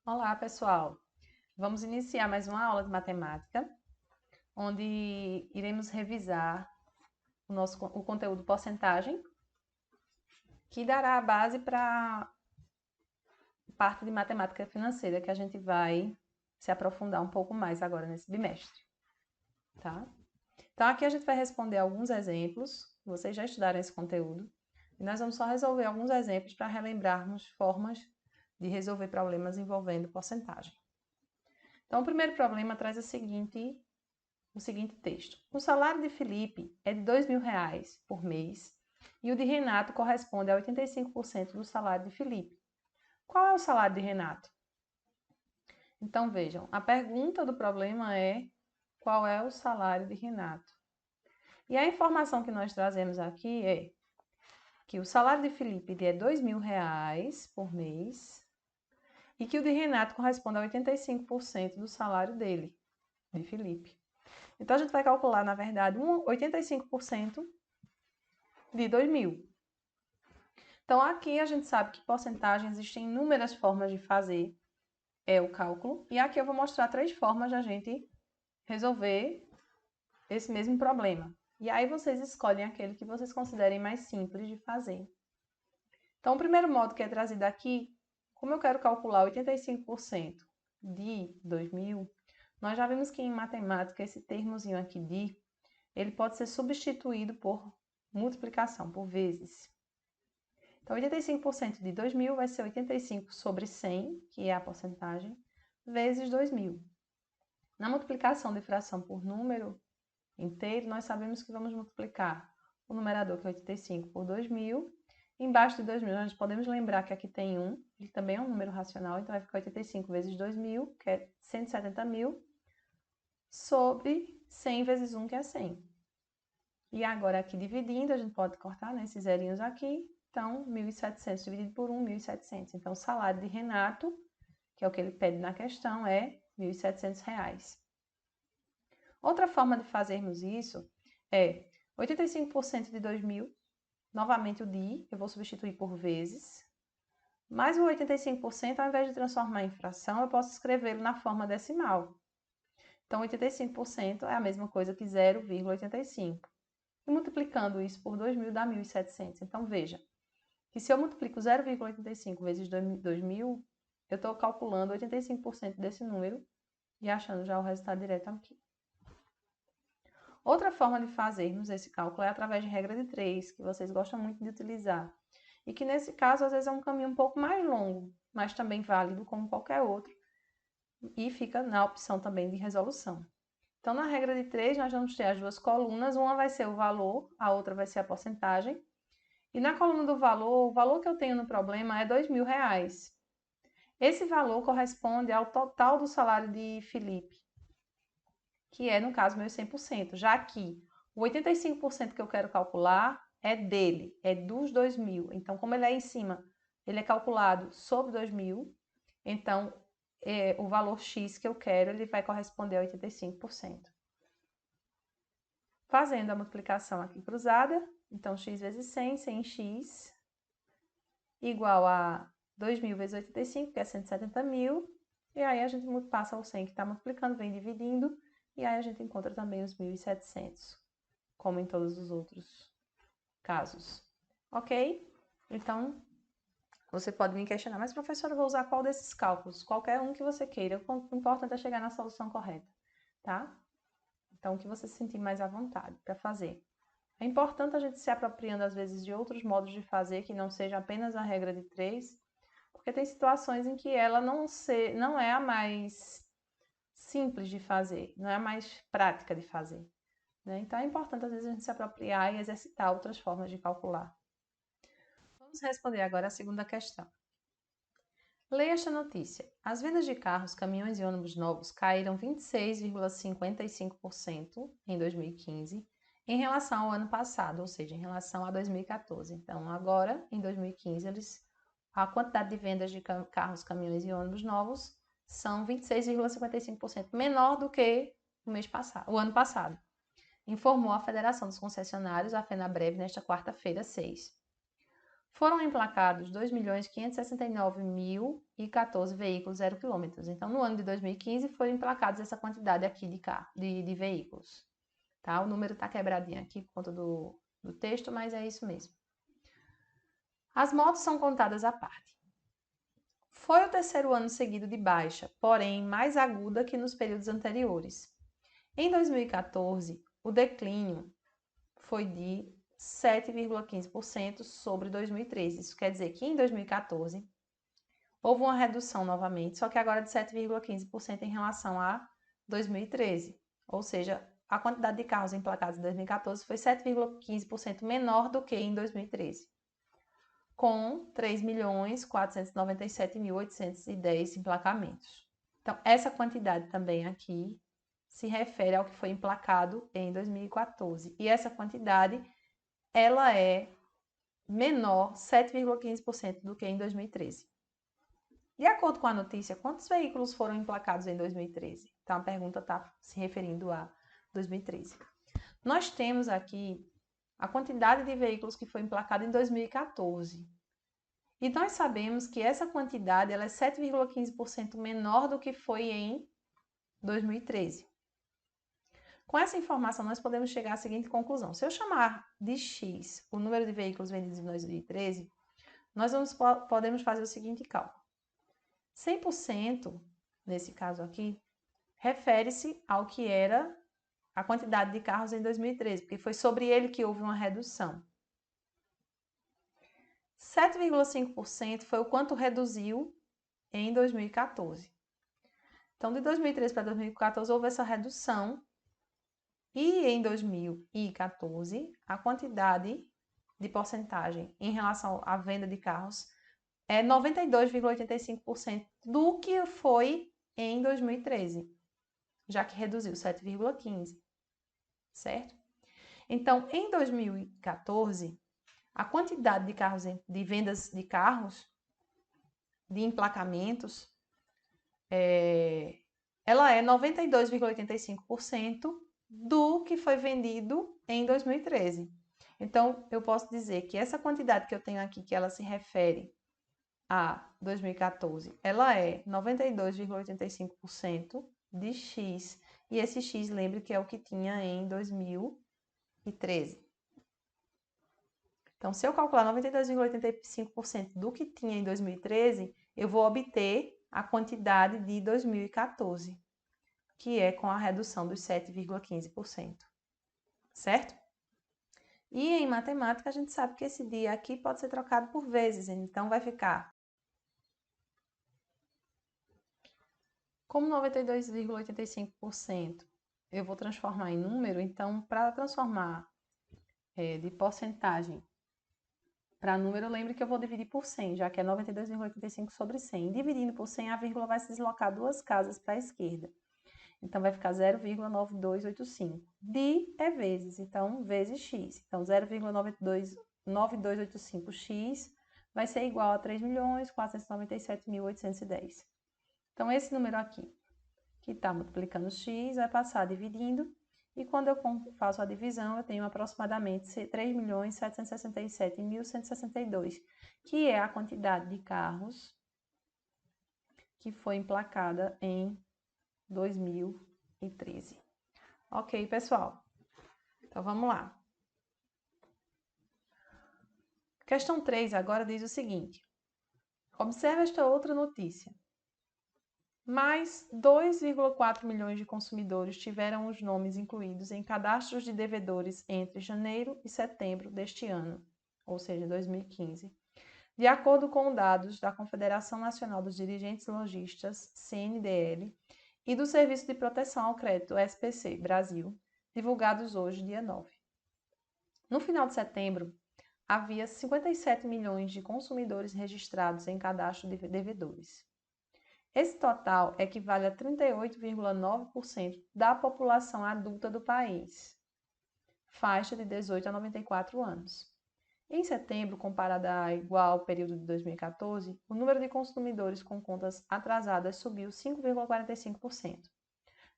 Olá, pessoal! Vamos iniciar mais uma aula de matemática, onde iremos revisar o conteúdo porcentagem, que dará a base para a parte de matemática financeira, que a gente vai se aprofundar um pouco mais agora nesse bimestre, tá? Então, aqui a gente vai responder alguns exemplos, vocês já estudaram esse conteúdo, e nós vamos só resolver alguns exemplos para relembrarmos formas de resolver problemas envolvendo porcentagem. Então, o primeiro problema traz o seguinte texto. O salário de Felipe é de R$ 2.000 por mês e o de Renato corresponde a 85% do salário de Felipe. Qual é o salário de Renato? Então, vejam, a pergunta do problema é qual é o salário de Renato? E a informação que nós trazemos aqui é que o salário de Felipe é R$ 2.000 por mês e que o de Renato corresponde a 85% do salário dele, de Felipe. Então, a gente vai calcular, na verdade, 85% de 2.000. Então, aqui a gente sabe que porcentagem existem inúmeras formas de fazer o cálculo. E aqui eu vou mostrar 3 formas de a gente resolver esse mesmo problema. E aí vocês escolhem aquele que vocês considerem mais simples de fazer. Então, o primeiro modo que é trazido aqui, como eu quero calcular 85% de 2.000, nós já vimos que em matemática esse termozinho aqui de, ele pode ser substituído por multiplicação, por vezes. Então, 85% de 2.000 vai ser 85 sobre 100, que é a porcentagem, vezes 2.000. Na multiplicação de fração por número inteiro, nós sabemos que vamos multiplicar o numerador, que é 85, por 2.000. Embaixo de 2.000, nós podemos lembrar que aqui tem 1, ele também é um número racional, então vai ficar 85 vezes 2.000, que é 170.000, sobre 100 vezes 1, que é 100. E agora aqui dividindo, a gente pode cortar, né, esses zerinhos aqui. Então, 1.700 dividido por 1, 1.700. Então, o salário de Renato, que é o que ele pede na questão, é R$ 1.700. Outra forma de fazermos isso é 85% de 2.000, novamente o de, eu vou substituir por vezes, mais o 85%, ao invés de transformar em fração, eu posso escrevê-lo na forma decimal. Então, 85% é a mesma coisa que 0,85. E multiplicando isso por 2.000 dá 1.700. Então, veja, que se eu multiplico 0,85 vezes 2.000, eu estou calculando 85% desse número e achando já o resultado direto aqui. Outra forma de fazermos esse cálculo é através de regra de 3, que vocês gostam muito de utilizar. E que nesse caso, às vezes, é um caminho um pouco mais longo, mas também válido como qualquer outro. E fica na opção também de resolução. Então, na regra de 3, nós vamos ter as duas colunas. Uma vai ser o valor, a outra vai ser a porcentagem. E na coluna do valor, o valor que eu tenho no problema é R$ 2.000. Esse valor corresponde ao total do salário de Felipe, que é, no caso, meu 100%, já que o 85% que eu quero calcular é dele, é dos 2.000. Então, como ele é em cima, ele é calculado sobre 2.000, então o valor X que eu quero, ele vai corresponder a 85%. Fazendo a multiplicação aqui cruzada, então x vezes 100, 100x, igual a 2.000 vezes 85, que é 170.000, e aí a gente passa o 100 que está multiplicando, vem dividindo, e aí a gente encontra também os 1.700, como em todos os outros casos. Ok? Então, você pode me questionar, mas professora, eu vou usar qual desses cálculos? Qualquer um que você queira, o importante é chegar na solução correta, tá? Então, o que você se sentir mais à vontade para fazer. É importante a gente se apropriando, às vezes, de outros modos de fazer, que não seja apenas a regra de 3, porque tem situações em que ela não é a mais simples de fazer, não é a mais prática de fazer. Né? Então, é importante, às vezes, a gente se apropriar e exercitar outras formas de calcular. Vamos responder agora a segunda questão. Leia esta notícia. As vendas de carros, caminhões e ônibus novos caíram 26,55% em 2015 em relação ao ano passado, ou seja, em relação a 2014. Então, agora, em 2015, a quantidade de vendas de carros, caminhões e ônibus novos são 26,55% menor do que o ano passado, informou a Federação dos Concessionários, a FenaBreve, nesta quarta-feira, 6. foram emplacados 2.569.014 veículos 0 km. Então, no ano de 2015, foram emplacados essa quantidade aqui de veículos. Tá? O número está quebradinho aqui por conta do texto, mas é isso mesmo. As motos são contadas à parte. Foi o terceiro ano seguido de baixa, porém mais aguda que nos períodos anteriores. Em 2014, o declínio foi de 7,15% sobre 2013. Isso quer dizer que em 2014 houve uma redução novamente, só que agora de 7,15% em relação a 2013. Ou seja, a quantidade de carros emplacados em 2014 foi 7,15% menor do que em 2013, com 3.497.810 emplacamentos. Então, essa quantidade também aqui se refere ao que foi emplacado em 2014. E essa quantidade, ela é menor 7,15% do que em 2013. De acordo com a notícia, quantos veículos foram emplacados em 2013? Então, a pergunta está se referindo a 2013. Nós temos aqui a quantidade de veículos que foi emplacada em 2014. E nós sabemos que essa quantidade ela é 7,15% menor do que foi em 2013. Com essa informação, nós podemos chegar à seguinte conclusão. Se eu chamar de X o número de veículos vendidos em 2013, nós podemos fazer o seguinte cálculo. 100%, nesse caso aqui, refere-se ao que era a quantidade de carros em 2013, porque foi sobre ele que houve uma redução. 7,5% foi o quanto reduziu em 2014. Então, de 2013 para 2014 houve essa redução. E em 2014, a quantidade de porcentagem em relação à venda de carros é 92,85% do que foi em 2013, já que reduziu 7,15%, certo? Então, em 2014, a quantidade de carros, de vendas de carros, de emplacamentos, ela é 92,85% do que foi vendido em 2013. Então, eu posso dizer que essa quantidade que eu tenho aqui, que ela se refere a 2014, ela é 92,85% de X. E esse X, lembre que é o que tinha em 2013. Então, se eu calcular 92,85% do que tinha em 2013, eu vou obter a quantidade de 2014, que é com a redução dos 7,15%, certo? E em matemática, a gente sabe que esse dia aqui pode ser trocado por vezes, então vai ficar como 92,85% eu vou transformar em número, então para transformar de porcentagem para número, lembre que eu vou dividir por 100, já que é 92,85 sobre 100. Dividindo por 100, a vírgula vai se deslocar 2 casas para a esquerda. Então, vai ficar 0,9285. Di é vezes, então, vezes x. Então, 0,9285x vai ser igual a 3.497.810. Então, esse número aqui, que está multiplicando x, vai passar dividindo. E quando eu faço a divisão, eu tenho aproximadamente 3.767.162, que é a quantidade de carros que foi emplacada em 2013. Ok, pessoal? Então, vamos lá. Questão 3 agora diz o seguinte. Observe esta outra notícia. Mais 2,4 milhões de consumidores tiveram os nomes incluídos em cadastros de devedores entre janeiro e setembro deste ano, ou seja, 2015, de acordo com dados da Confederação Nacional dos Dirigentes Lojistas, CNDL, e do Serviço de Proteção ao Crédito, SPC, Brasil, divulgados hoje, dia 9. No final de setembro, havia 57 milhões de consumidores registrados em cadastro de devedores. Esse total equivale a 38,9% da população adulta do país, faixa de 18 a 94 anos. Em setembro, comparado a igual período de 2014, o número de consumidores com contas atrasadas subiu 5,45%.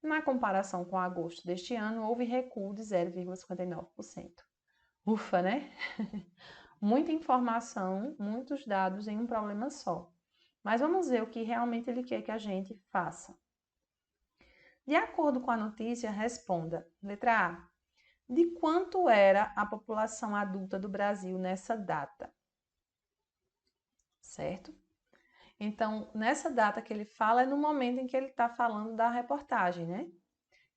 Na comparação com agosto deste ano, houve recuo de 0,59%. Ufa, né? muita informação, muitos dados em um problema só. Mas vamos ver o que realmente ele quer que a gente faça. De acordo com a notícia, responda. Letra A. De quanto era a população adulta do Brasil nessa data? Certo? Então, nessa data que ele fala é no momento em que ele está falando da reportagem, né?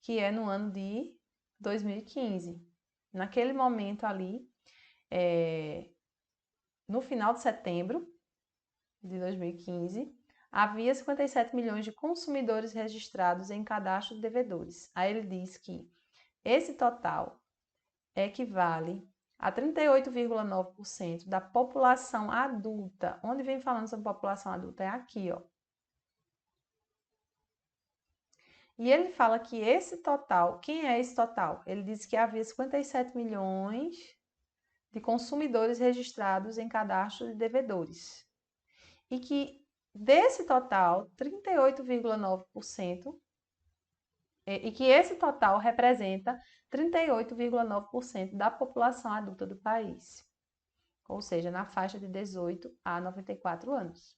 Que é no ano de 2015. Naquele momento ali, no final de setembro de 2015, havia 57 milhões de consumidores registrados em cadastro de devedores. Aí ele diz que esse total equivale a 38,9% da população adulta. Onde vem falando sobre população adulta? É aqui, ó. E ele fala que esse total, quem é esse total? Ele diz que havia 57 milhões de consumidores registrados em cadastro de devedores. E que desse total, 38,9%, e que esse total representa 38,9% da população adulta do país, ou seja, na faixa de 18 a 94 anos.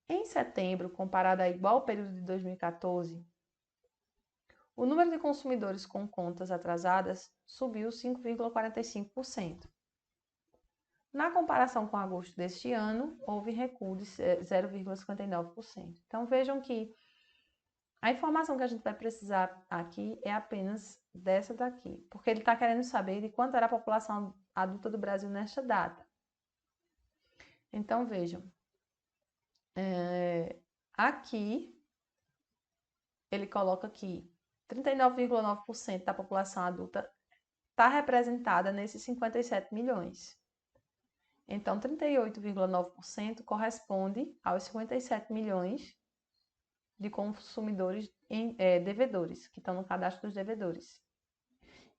Em setembro, comparado a igual período de 2014, o número de consumidores com contas atrasadas subiu 5,45%. Na comparação com agosto deste ano, houve recuo de 0,59%. Então, vejam que a informação que a gente vai precisar aqui é apenas dessa daqui, porque ele está querendo saber de quanto era a população adulta do Brasil nesta data. Então, vejam, aqui ele coloca que 39,9% da população adulta está representada nesses 57 milhões. Então, 38,9% corresponde aos 57 milhões de consumidores devedores, que estão no cadastro dos devedores.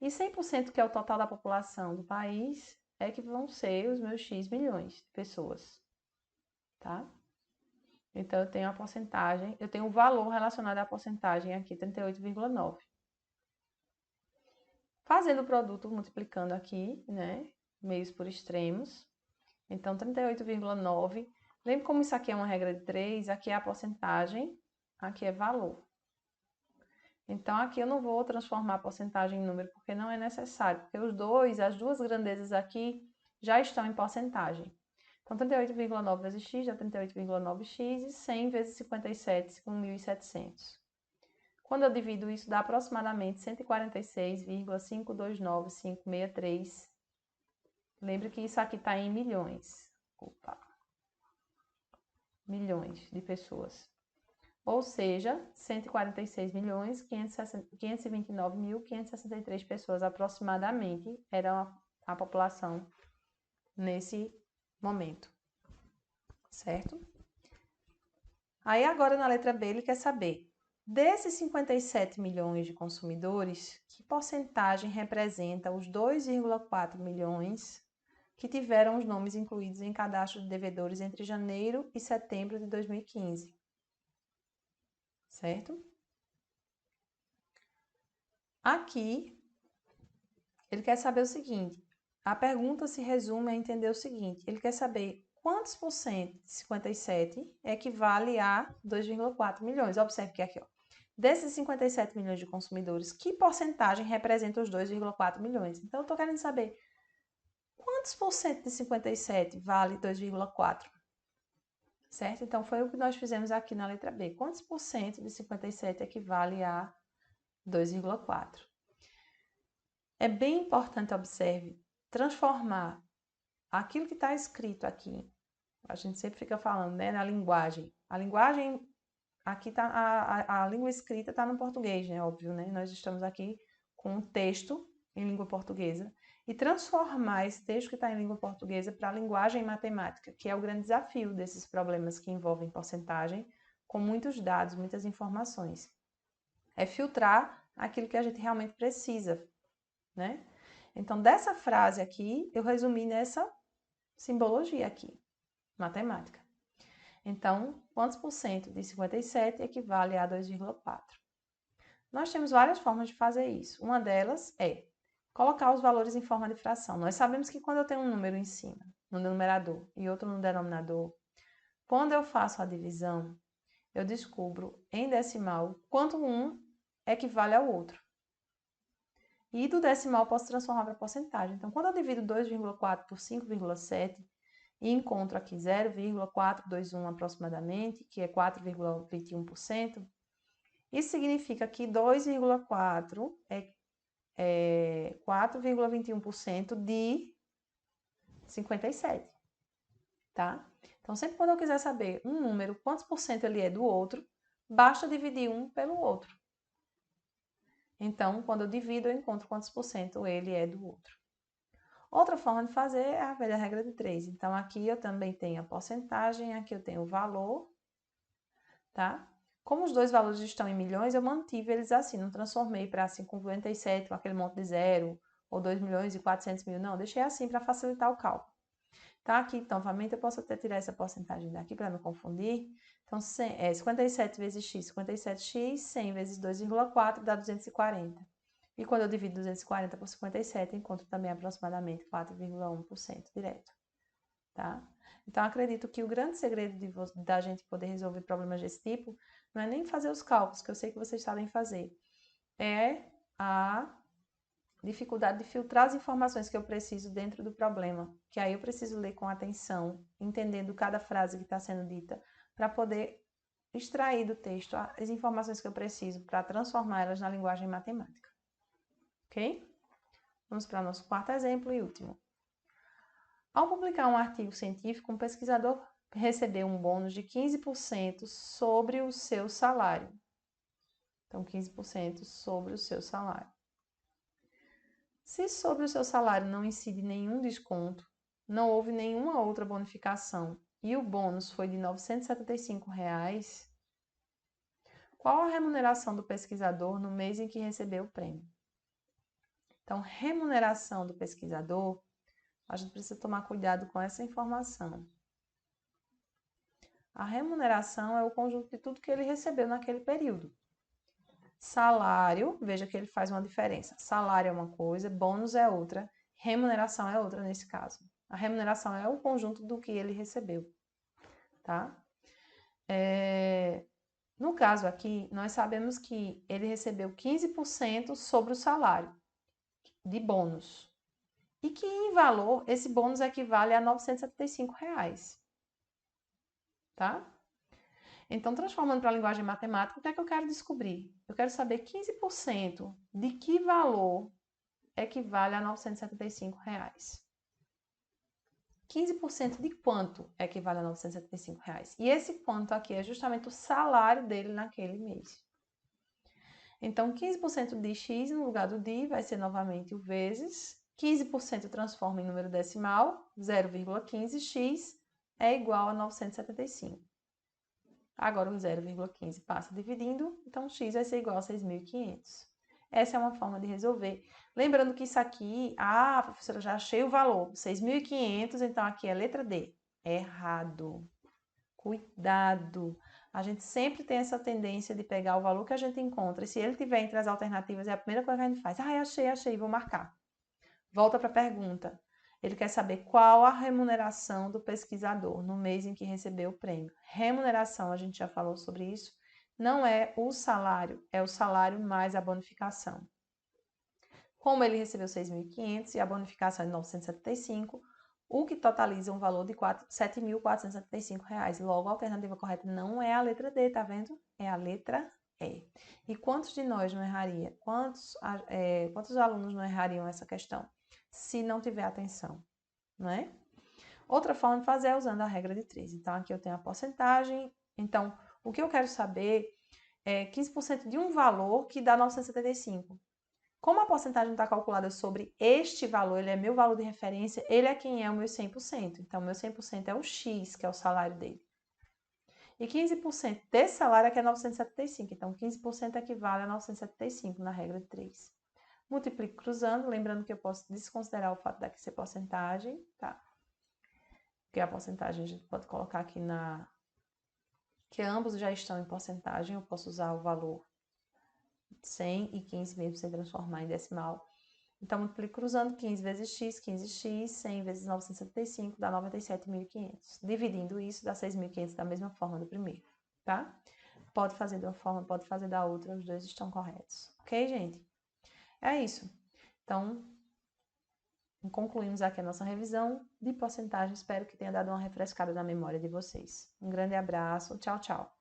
E 100%, que é o total da população do país, é que vão ser os meus X milhões de pessoas, tá? Então, eu tenho a porcentagem, eu tenho o valor relacionado à porcentagem aqui, 38,9. Fazendo o produto, multiplicando aqui, né, meios por extremos. Então, 38,9. Lembra como isso aqui é uma regra de 3? Aqui é a porcentagem, aqui é valor. Então, aqui eu não vou transformar a porcentagem em número, porque não é necessário, porque as duas grandezas aqui já estão em porcentagem. Então, 38,9 vezes x dá 38,9x e 100 vezes 57, 1.700. Quando eu divido isso, dá aproximadamente 146,529563. Lembre que isso aqui está em milhões. Milhões de pessoas. Ou seja, 146.529.563 pessoas aproximadamente era a população nesse momento, certo? Aí agora na letra B ele quer saber, desses 57 milhões de consumidores, que porcentagem representa os 2,4 milhões que tiveram os nomes incluídos em cadastro de devedores entre janeiro e setembro de 2015? Certo? Aqui, ele quer saber o seguinte, a pergunta se resume a entender o seguinte, ele quer saber quantos por cento de 57 equivale a 2,4 milhões. Observe que aqui, ó, desses 57 milhões de consumidores, que porcentagem representa os 2,4 milhões? Então, eu estou querendo saber quantos por cento de 57 vale 2,4? Certo? Então, foi o que nós fizemos aqui na letra B. Quantos por cento de 57 equivale a 2,4? É bem importante, observe, transformar aquilo que está escrito aqui. A gente sempre fica falando, né, na linguagem. A linguagem, aqui tá, a língua escrita está no português, né, óbvio, né? Nós estamos aqui com um texto em língua portuguesa e transformar esse texto que está em língua portuguesa para a linguagem matemática, que é o grande desafio desses problemas que envolvem porcentagem, com muitos dados, muitas informações. É filtrar aquilo que a gente realmente precisa, né? Então, dessa frase aqui, eu resumi nessa simbologia aqui, matemática. Então, quantos por cento de 57 equivale a 2,4? Nós temos várias formas de fazer isso. Uma delas é colocar os valores em forma de fração. Nós sabemos que quando eu tenho um número em cima, no numerador, e outro no denominador, quando eu faço a divisão, eu descubro em decimal quanto um equivale ao outro. E do decimal eu posso transformar para porcentagem. Então, quando eu divido 2,4 por 5,7 e encontro aqui 0,421 aproximadamente, que é 4,21%, isso significa que 2,4 é 4,21% de 57, tá? Então, sempre quando eu quiser saber um número, quantos por cento ele é do outro, basta dividir um pelo outro. Então, quando eu divido, eu encontro quantos por cento ele é do outro. Outra forma de fazer é a velha regra de 3. Então, aqui eu também tenho a porcentagem, aqui eu tenho o valor, tá? Como os dois valores estão em milhões, eu mantive eles assim, não transformei para 57 com aquele monte de zero, ou 2 milhões e 400 mil, não, deixei assim para facilitar o cálculo. Tá? Aqui, novamente, eu posso até tirar essa porcentagem daqui para não confundir. Então, 57 vezes x, 57x, 100 vezes 2,4 dá 240. E quando eu divido 240 por 57, encontro também aproximadamente 4,1% direto. Tá? Então, acredito que o grande segredo da gente poder resolver problemas desse tipo não é nem fazer os cálculos, que eu sei que vocês sabem fazer, é a dificuldade de filtrar as informações que eu preciso dentro do problema, que aí eu preciso ler com atenção, entendendo cada frase que está sendo dita, para poder extrair do texto as informações que eu preciso para transformá-las na linguagem matemática. Ok? Vamos para o nosso quarto exemplo e último. Ao publicar um artigo científico, um pesquisador recebeu um bônus de 15% sobre o seu salário. Então, 15% sobre o seu salário. Se sobre o seu salário não incide nenhum desconto, não houve nenhuma outra bonificação e o bônus foi de R$ 975, qual a remuneração do pesquisador no mês em que recebeu o prêmio? Então, remuneração do pesquisador, a gente precisa tomar cuidado com essa informação. A remuneração é o conjunto de tudo que ele recebeu naquele período. Salário, veja que ele faz uma diferença. Salário é uma coisa, bônus é outra, remuneração é outra nesse caso. A remuneração é o conjunto do que ele recebeu, tá? No caso aqui, nós sabemos que ele recebeu 15% sobre o salário de bônus. E que em valor, esse bônus equivale a R$ 975, tá? Então, transformando para a linguagem matemática, o que é que eu quero descobrir? Eu quero saber 15% de que valor equivale a R$ 975. 15% de quanto equivale a R$ 975? E esse quanto aqui é justamente o salário dele naquele mês. Então, 15% de x no lugar do de vai ser novamente o vezes. 15% transforma em número decimal, 0,15x é igual a 975. Agora o 0,15 passa dividindo, então x vai ser igual a 6.500. Essa é uma forma de resolver. Lembrando que isso aqui, professora, já achei o valor, 6.500, então aqui é a letra D. Errado. Cuidado. A gente sempre tem essa tendência de pegar o valor que a gente encontra, e se ele tiver entre as alternativas, é a primeira coisa que a gente faz. Achei, vou marcar. Volta para a pergunta. Ele quer saber qual a remuneração do pesquisador no mês em que recebeu o prêmio. Remuneração, a gente já falou sobre isso, não é o salário, é o salário mais a bonificação. Como ele recebeu 6.500 e a bonificação é 975, o que totaliza um valor de R$ 7.475. Logo, a alternativa correta não é a letra D, tá vendo? É a letra E. E quantos de nós não erraria? Quantos alunos não errariam essa questão? Se não tiver atenção, não é? Outra forma de fazer é usando a regra de 3. Então, aqui eu tenho a porcentagem. Então, o que eu quero saber é 15% de um valor que dá 975. Como a porcentagem está calculada sobre este valor, ele é meu valor de referência, ele é quem é o meu 100%. Então, o meu 100% é o X, que é o salário dele. E 15% desse salário aqui é 975. Então, 15% equivale a 975 na regra de 3. Multiplico cruzando, lembrando que eu posso desconsiderar o fato daqui ser porcentagem, tá? Porque a porcentagem a gente pode colocar aqui que ambos já estão em porcentagem, eu posso usar o valor 100 e 15 mesmo sem transformar em decimal. Então, multiplico cruzando 15 vezes x, 15x, 100 vezes 975, dá 97.500. Dividindo isso, dá 6.500 da mesma forma do primeiro, tá? Pode fazer de uma forma, pode fazer da outra, os dois estão corretos. Ok, gente? É isso. Então, concluímos aqui a nossa revisão de porcentagem. Espero que tenha dado uma refrescada na memória de vocês. Um grande abraço. Tchau, tchau.